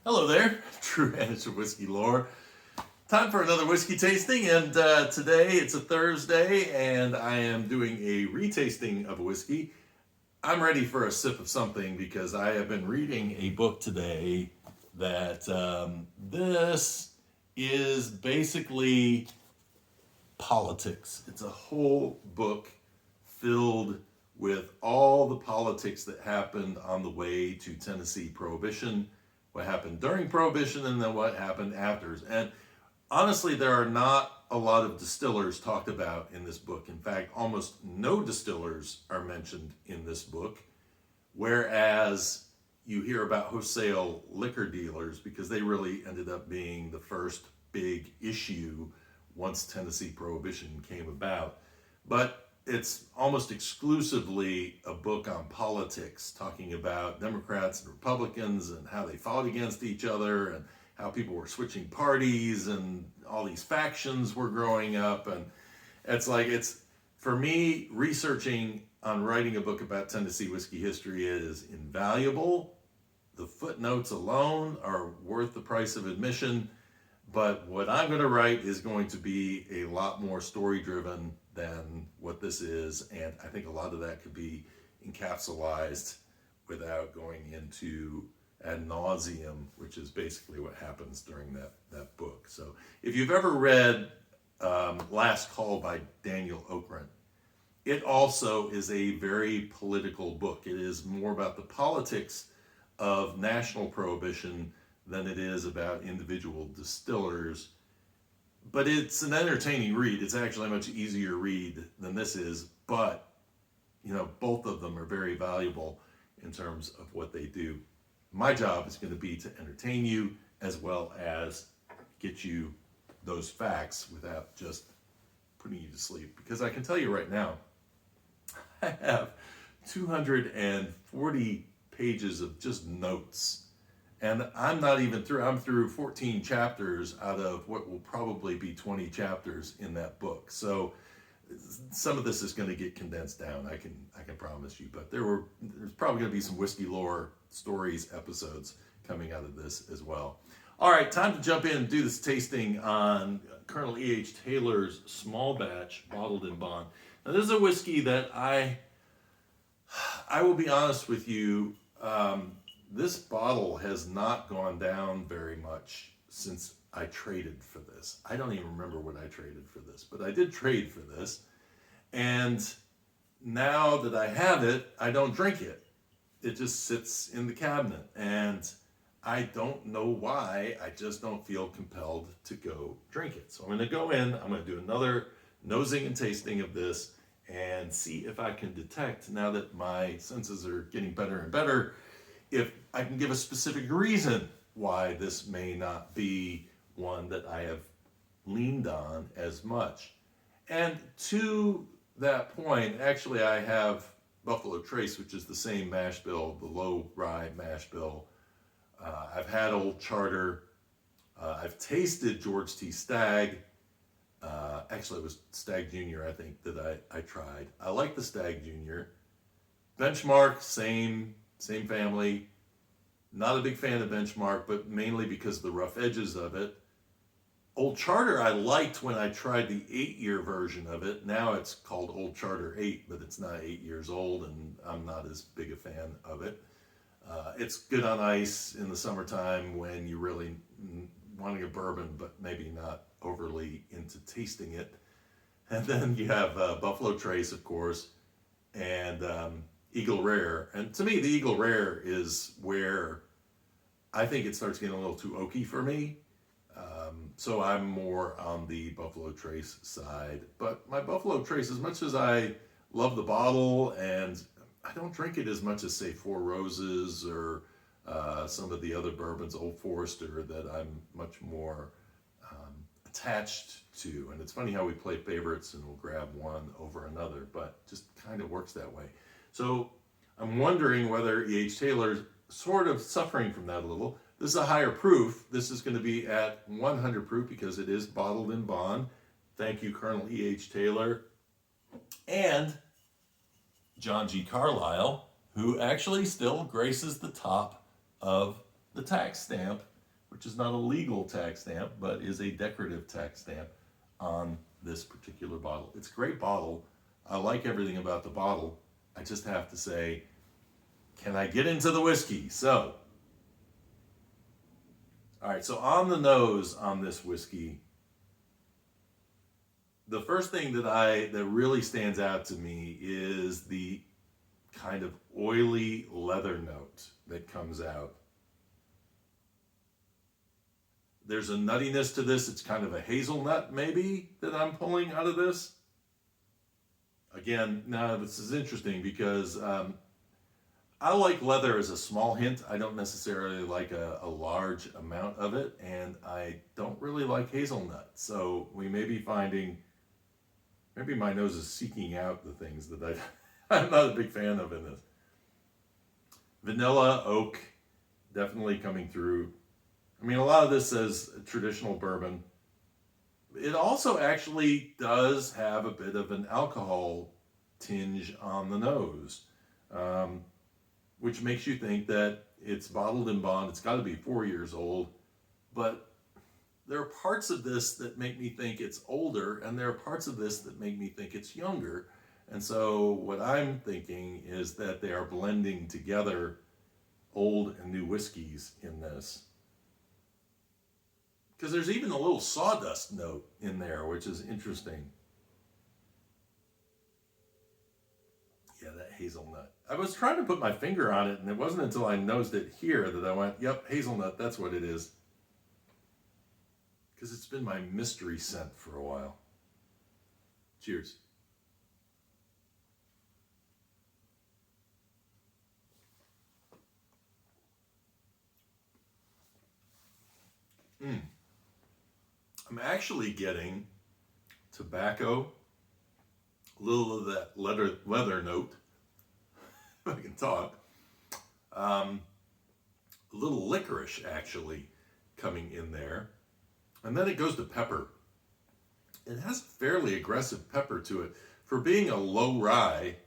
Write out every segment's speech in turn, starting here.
Hello there, true amateur whiskey lore. Time for another whiskey tasting, and today it's a Thursday, and I am doing a retasting of a whiskey. I'm ready for a sip of something because I have been reading a book today that this is basically politics. It's a whole book filled with all the politics that happened on the way to Tennessee Prohibition, what happened during Prohibition, and then what happened after. And honestly, there are not a lot of distillers talked about in this book. In fact, almost no distillers are mentioned in this book, whereas you hear about wholesale liquor dealers because they really ended up being the first big issue once Tennessee Prohibition came about. But it's almost exclusively a book on politics, talking about Democrats and Republicans and how they fought against each other and how people were switching parties and all these factions were growing up. And it's for me, researching on writing a book about Tennessee whiskey history is invaluable. The footnotes alone are worth the price of admission. But what I'm going to write is going to be a lot more story driven than what this is. And I think a lot of that could be encapsulated without going into ad nauseum, which is basically what happens during that book. So if you've ever read Last Call by Daniel Okrent, it also is a very political book. It is more about the politics of national prohibition than it is about individual distillers. But it's an entertaining read. It's actually a much easier read than this is, but both of them are very valuable in terms of what they do. My job is going to be to entertain you as well as get you those facts without just putting you to sleep. Because I can tell you right now, I have 240 pages of just notes. And I'm not even through. I'm through 14 chapters out of what will probably be 20 chapters in that book. So some of this is going to get condensed down. I can promise you. But there's probably going to be some whiskey lore stories episodes coming out of this as well. All right, time to jump in and do this tasting on Colonel E.H. Taylor's Small Batch Bottled in Bond. Now this is a whiskey that I will be honest with you. This bottle has not gone down very much since I traded for this. I don't even remember when I traded for this, but I did trade for this. And now that I have it, I don't drink it. It just sits in the cabinet. And I don't know why. I just don't feel compelled to go drink it. So I'm going to go in. I'm going to do another nosing and tasting of this and see if I can detect, now that my senses are getting better and better, if I can give a specific reason why this may not be one that I have leaned on as much. And to that point, actually I have Buffalo Trace, which is the same mash bill, the low rye mash bill. I've had Old Charter. I've tasted George T. Stagg. Actually, it was Stagg Jr., I think, that I tried. I like the Stagg Jr. Benchmark, same family. Not a big fan of Benchmark, but mainly because of the rough edges of it. Old Charter I liked when I tried the 8-year version of it. Now it's called Old Charter 8, but it's not 8 years old, and I'm not as big a fan of it. It's good on ice in the summertime when you're really wanting a bourbon, but maybe not overly into tasting it. And then you have Buffalo Trace, of course, and Eagle Rare. And to me, the Eagle Rare is where I think it starts getting a little too oaky for me. So I'm more on the Buffalo Trace side. But my Buffalo Trace, as much as I love the bottle, and I don't drink it as much as, say, Four Roses or some of the other bourbons, Old Forester, that I'm much more attached to. And it's funny how we play favorites and we'll grab one over another, but just kind of works that way. So I'm wondering whether E.H. Taylor's sort of suffering from that a little. This is a higher proof. This is going to be at 100 proof because it is bottled in bond. Thank you, Colonel E.H. Taylor. And John G. Carlisle, who actually still graces the top of the tax stamp which is not a legal tax stamp, but is a decorative tax stamp on this particular bottle. It's a great bottle. I like everything about the bottle. I just have to say, can I get into the whiskey? So, all right, so on the nose on this whiskey, the first thing that really stands out to me is the kind of oily leather note that comes out. There's a nuttiness to this. It's kind of a hazelnut maybe that I'm pulling out of this. Again, now this is interesting because I like leather as a small hint. I don't necessarily like a large amount of it, and I don't really like hazelnut. So we may be finding, maybe my nose is seeking out the things that I'm not a big fan of in this. Vanilla, oak, definitely coming through. I mean, a lot of this says traditional bourbon. It also actually does have a bit of an alcohol tinge on the nose, which makes you think that it's bottled in bond. It's got to be 4 years old, but there are parts of this that make me think it's older, and there are parts of this that make me think it's younger. And so what I'm thinking is that they are blending together old and new whiskeys in this. Because there's even a little sawdust note in there, which is interesting. Yeah, that hazelnut. I was trying to put my finger on it, and it wasn't until I nosed it here that I went, yep, hazelnut, that's what it is. Because it's been my mystery scent for a while. Cheers. I'm actually getting tobacco, a little of that leather note, if I can talk, a little licorice actually coming in there, and then it goes to pepper. It has a fairly aggressive pepper to it. For being a low rye,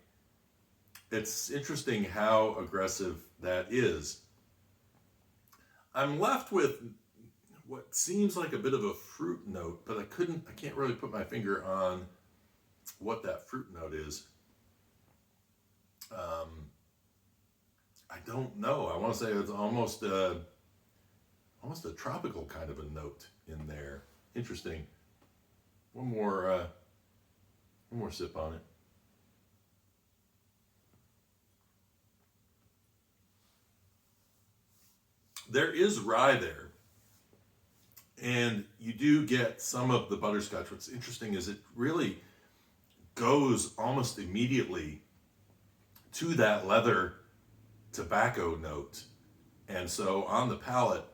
it's interesting how aggressive that is. I'm left with what seems like a bit of a fruit note, but I can't really put my finger on what that fruit note is. I don't know. I want to say it's almost a tropical kind of a note in there. Interesting. One more sip on it. There is rye there. And you do get some of the butterscotch. What's interesting is it really goes almost immediately to that leather tobacco note. And so on the palate,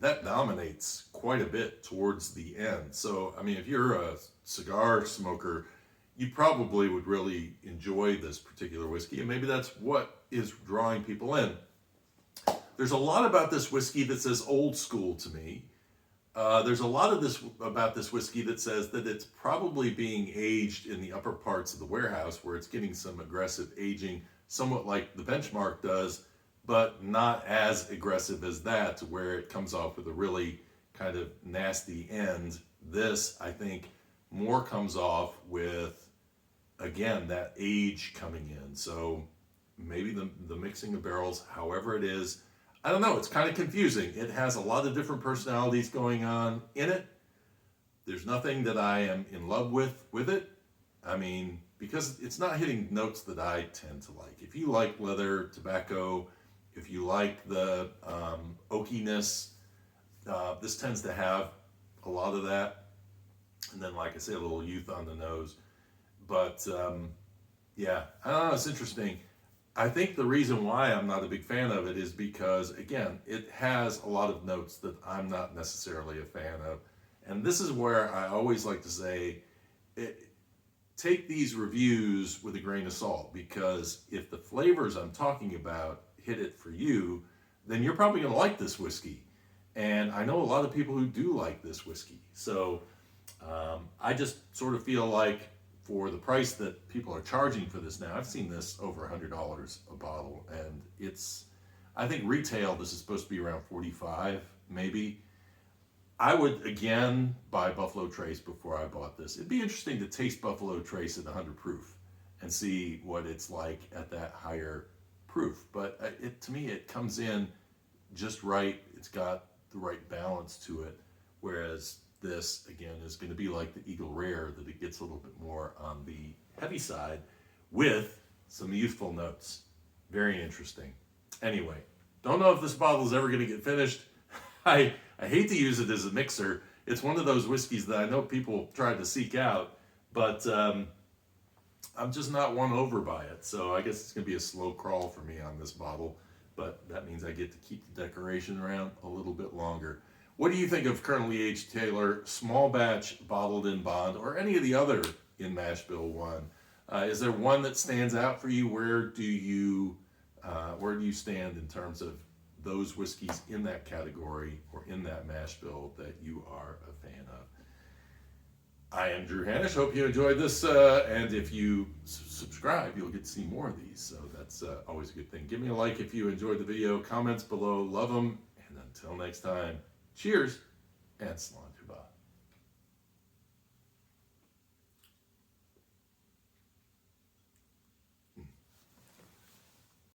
that dominates quite a bit towards the end. So, I mean, if you're a cigar smoker, you probably would really enjoy this particular whiskey. And maybe that's what is drawing people in. There's a lot about this whiskey that says old school to me. There's a lot of this about this whiskey that says that it's probably being aged in the upper parts of the warehouse where it's getting some aggressive aging, somewhat like the Benchmark does, but not as aggressive as that to where it comes off with a really kind of nasty end. This, I think, more comes off with, again, that age coming in. So maybe the mixing of barrels, however it is, I don't know, it's kind of confusing. It has a lot of different personalities going on in it. There's nothing that I am in love with it. I mean, because it's not hitting notes that I tend to like. If you like leather, tobacco, if you like the oakiness, this tends to have a lot of that. And then, like I say, a little youth on the nose. But yeah, I don't know, it's interesting. I think the reason why I'm not a big fan of it is because, again, it has a lot of notes that I'm not necessarily a fan of. And this is where I always like to say, take these reviews with a grain of salt, because if the flavors I'm talking about hit it for you, then you're probably going to like this whiskey. And I know a lot of people who do like this whiskey. So I just sort of feel like, for the price that people are charging for this now, I've seen this over $100 a bottle, and I think retail, this is supposed to be around 45 maybe. I would, again, buy Buffalo Trace before I bought this. It'd be interesting to taste Buffalo Trace at 100 proof and see what it's like at that higher proof. But to me, it comes in just right. It's got the right balance to it. Whereas this, again, is going to be like the Eagle Rare, that it gets a little bit more on the heavy side with some youthful notes. Very interesting. Anyway, don't know if this bottle is ever going to get finished. I hate to use it as a mixer. It's one of those whiskeys that I know people try to seek out, but I'm just not won over by it. So I guess it's going to be a slow crawl for me on this bottle, but that means I get to keep the decoration around a little bit longer. What do you think of Colonel E.H. Taylor Small Batch Bottled in Bond, or any of the other in Mashbill one? Is there one that stands out for you? Where do you stand in terms of those whiskeys in that category or in that mash bill that you are a fan of? I am Drew Hanisch. Hope you enjoyed this, and if you subscribe, you'll get to see more of these, so that's always a good thing. Give me a like if you enjoyed the video. Comments below, love them, and until next time, cheers and Slainte.